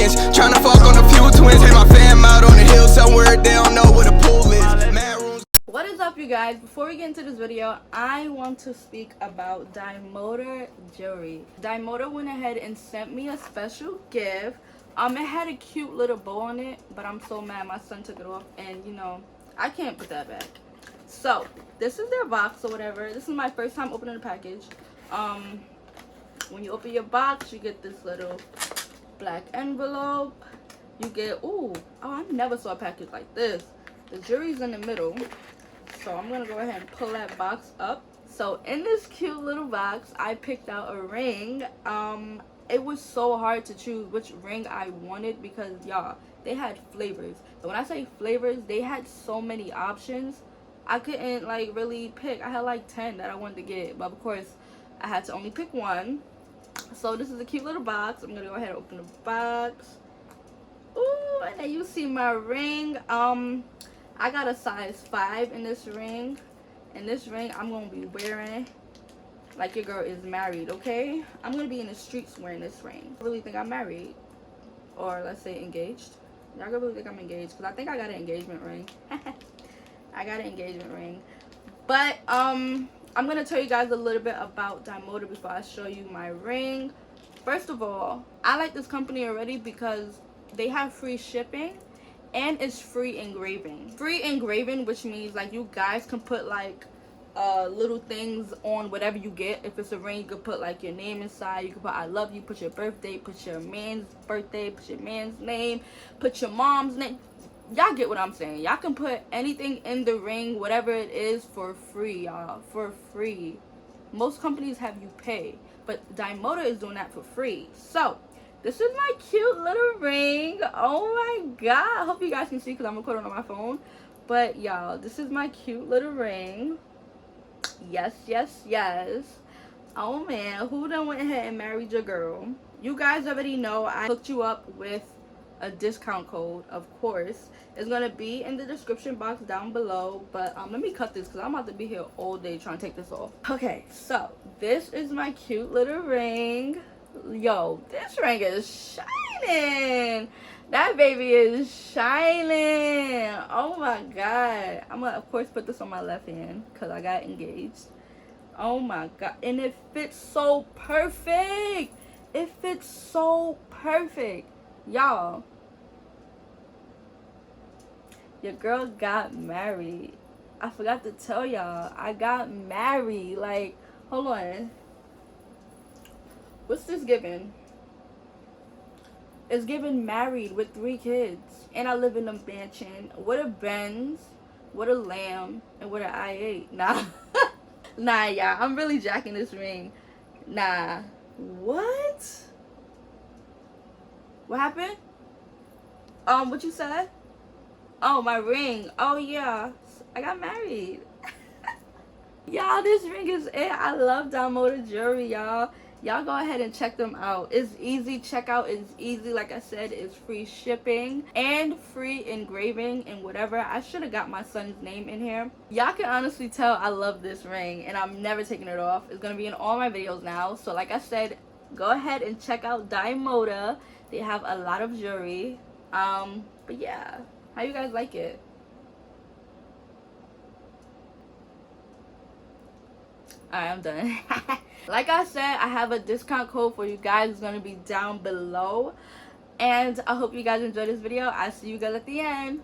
ends. Tryna fuck on a few twins. Had my fam out on the hill somewhere. They don't know where the pool is. Mad rooms. What is up, you guys? Before we get into this video, I want to speak about Diamoda jewelry. Diamoda went ahead and sent me a special gift. It had a cute little bow on it, but I'm so mad my son took it off, and you know, I can't put that back. So this is their box or whatever. This is my first time opening the package. When you open your box, you get this little black envelope. You get I never saw a package like this. The jewelry's in the middle, so I'm gonna go ahead and pull that box up. So in this cute little box, I picked out a ring. It was so hard to choose which ring I wanted because y'all, they had flavors. And when I say flavors, they had so many options. I couldn't like really pick. I had like 10 that I wanted to get, but of course I had to only pick one. So this is a cute little box. I'm gonna go ahead and open the box. Ooh, and then you see my ring. I got a size 5 in this ring. And this ring I'm gonna be wearing like your girl is married, okay? I'm gonna be in the streets wearing this ring. I really think I'm married, or let's say engaged. Y'all gonna really think I'm engaged because I think I got an engagement ring. I got an engagement ring. But I'm gonna tell you guys a little bit about Diamoda before I show you my ring. First of all, I like this company already because they have free shipping and it's free engraving. Free engraving, which means like you guys can put like little things on whatever you get. If it's a ring, you could put like your name inside. You could put I love you, put your birthday, put your man's birthday, put your man's name, put your mom's name. Y'all get what I'm saying. Y'all can put anything in the ring, whatever it is, for free, y'all. For free. Most companies have you pay, but Diamoda is doing that for free. So this is my cute little ring. Oh my god, I hope you guys can see because I'm recording on my phone. But y'all, this is my cute little ring. Yes, yes, yes. Oh man, who done went ahead and married your girl? You guys already know I hooked you up with a discount code, of course. It's gonna be in the description box down below. But let me cut this because I'm about to be here all day trying to take this off. Okay, so this is my cute little ring. Yo, this ring is shining. That baby is shining. Oh my god. I'm gonna of course put this on my left hand because I got engaged. Oh my god. And it fits so perfect. It fits so perfect. Y'all, your girl got married. I forgot to tell y'all, I got married. Like, hold on. What's this giving? It's giving married with 3 kids. And I live in a mansion with a Benz, with a lamb, and with an i8. Nah. Nah, y'all. I'm really jacking this ring. Nah. What? What happened? What you said? Oh, my ring. Oh, yeah. I got married. Y'all, this ring is it. I love Diamoda jewelry, y'all. Y'all go ahead and check them out. It's easy. Checkout is easy. Like I said, it's free shipping and free engraving and whatever. I should have got my son's name in here. Y'all can honestly tell I love this ring and I'm never taking it off. It's going to be in all my videos now. So like I said, go ahead and check out Diamoda. They have a lot of jewelry. But yeah, how you guys like it? Alright, I'm done. Like I said, I have a discount code for you guys. It's going to be down below. And I hope you guys enjoyed this video. I'll see you guys at the end.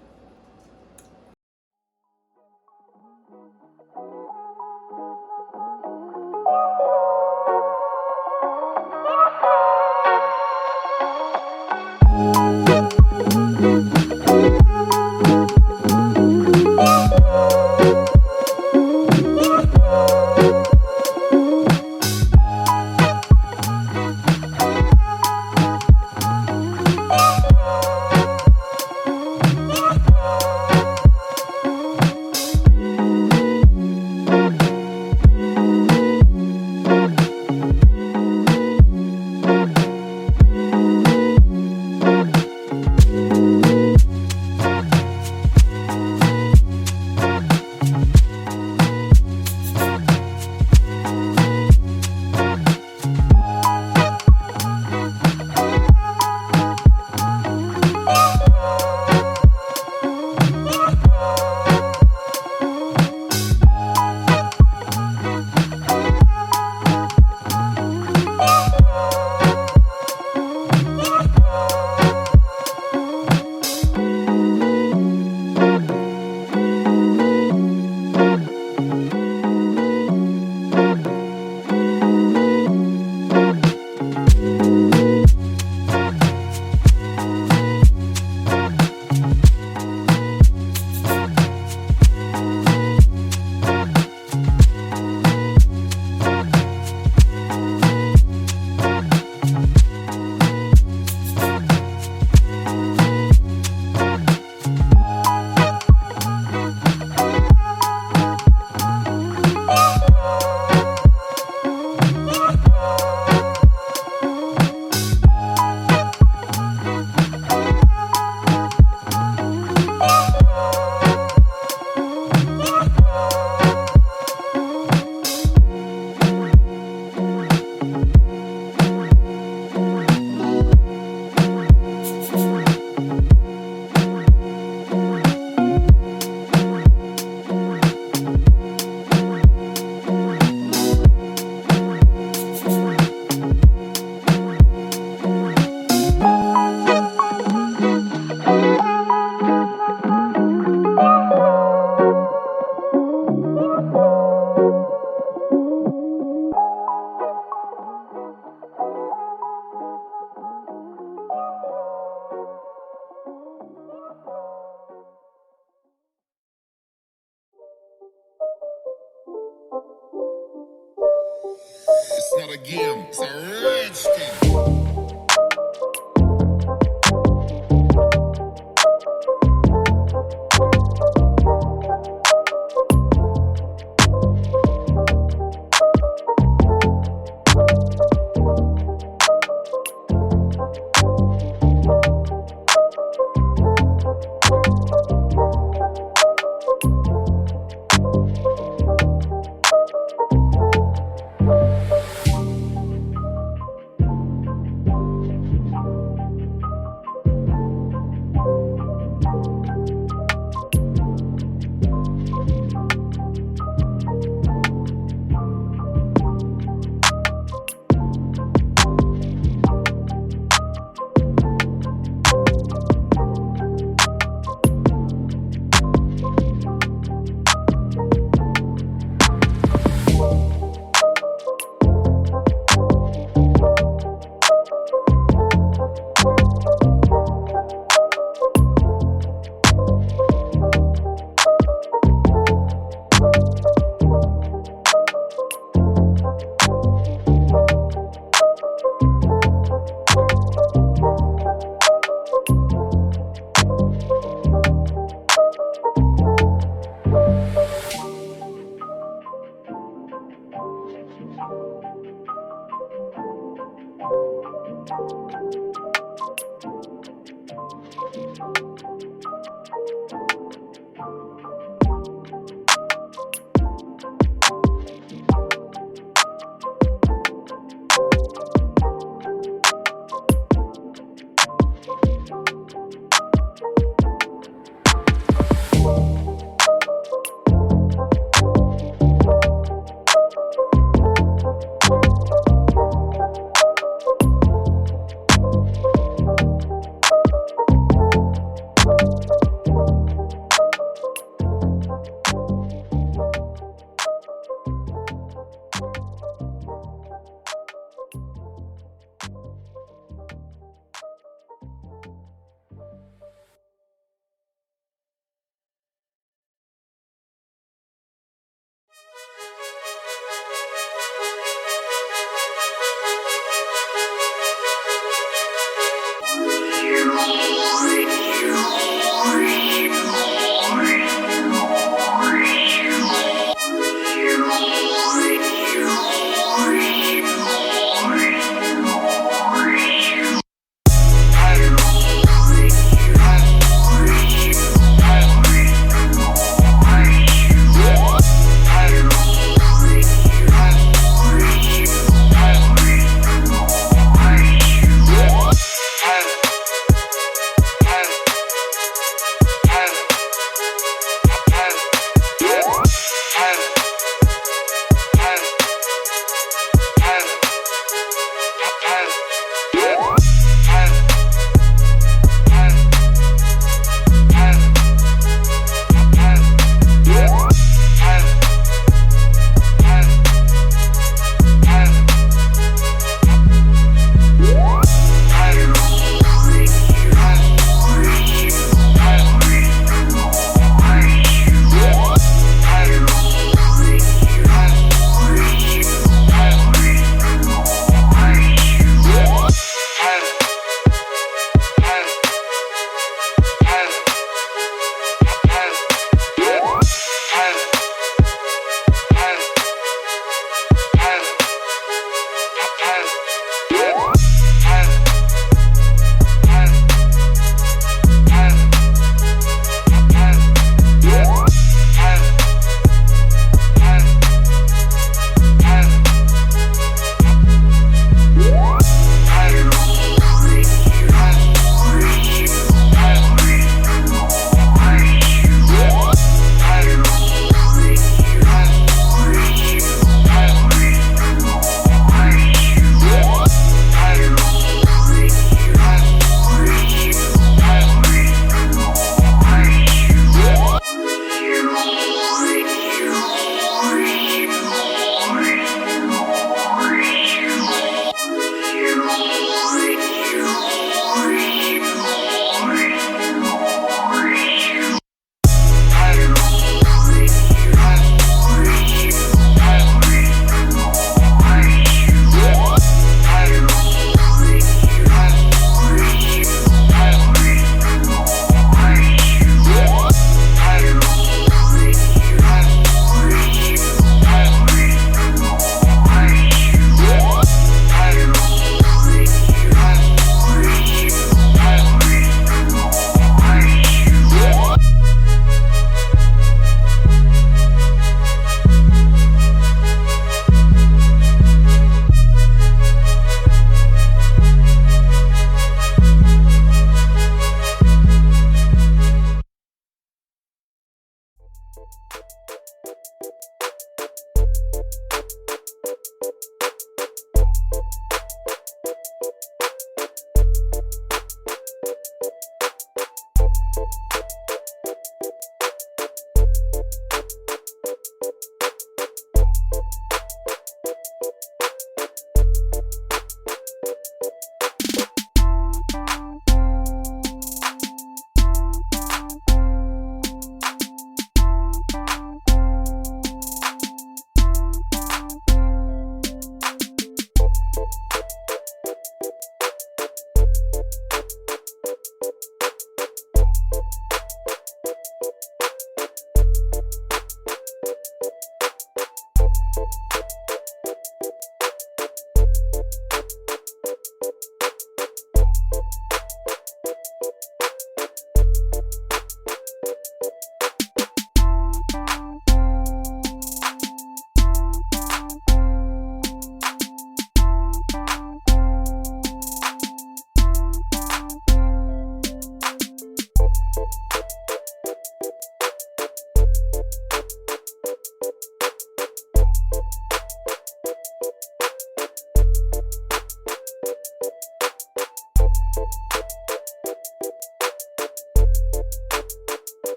not a game, it's a rich thing.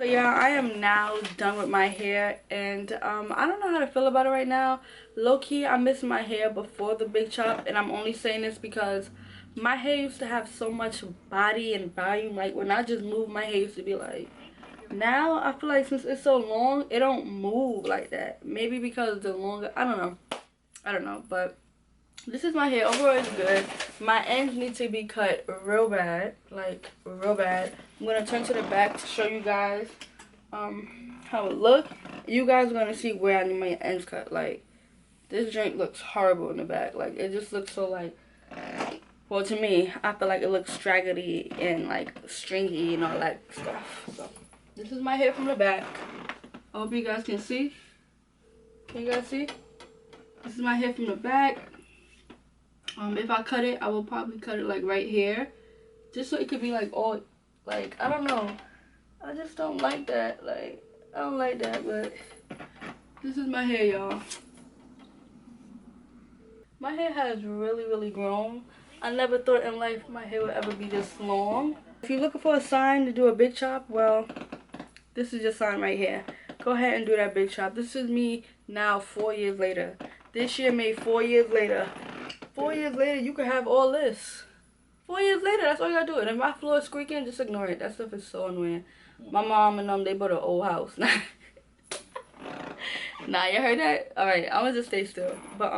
So yeah, I am now done with my hair, and I don't know how to feel about it right now. Low-key, I miss my hair before the big chop, and I'm only saying this because my hair used to have so much body and volume. Like when I just moved, my hair used to be like, now I feel like since it's so long, it don't move like that. Maybe because the longer, I don't know, but this is my hair. Overall, it's good. My ends need to be cut real bad, like real bad. I'm gonna turn to the back to show you guys how it look. You guys are gonna see where I need my ends cut. Like this joint looks horrible in the back. Like it just looks so like, well, to me, I feel like it looks straggly and like stringy and all that stuff. So this is my hair from the back. I hope you guys can see. Can you guys see? This is my hair from the back. If I cut it, I will probably cut it like right here, just so it could be like all, like, I don't know, I just don't like that, like, I don't like that, but this is my hair, y'all. My hair has really grown. I never thought in life my hair would ever be this long. If you're looking for a sign to do a big chop, well, this is your sign right here. Go ahead and do that big chop. This is me now 4 years later. This year made 4 years later. 4 years later, you can have all this. 4 years later, that's all you gotta do. And if my floor is squeaking, just ignore it. That stuff is so annoying. My mom and them, they bought an old house. Nah, you heard that? Alright, I'm gonna just stay still. But,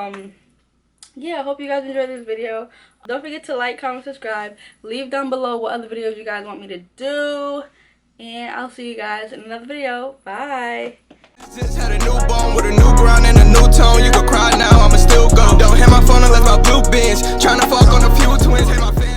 yeah, I hope you guys enjoyed this video. Don't forget to like, comment, subscribe. Leave down below what other videos you guys want me to do. And I'll see you guys in another video. Bye. Just had a newborn with a new ground and a new tone. You can cry now, I'ma still go. Don't hit my phone unless my blue binge. Tryna fuck on a few twins, hit my fan.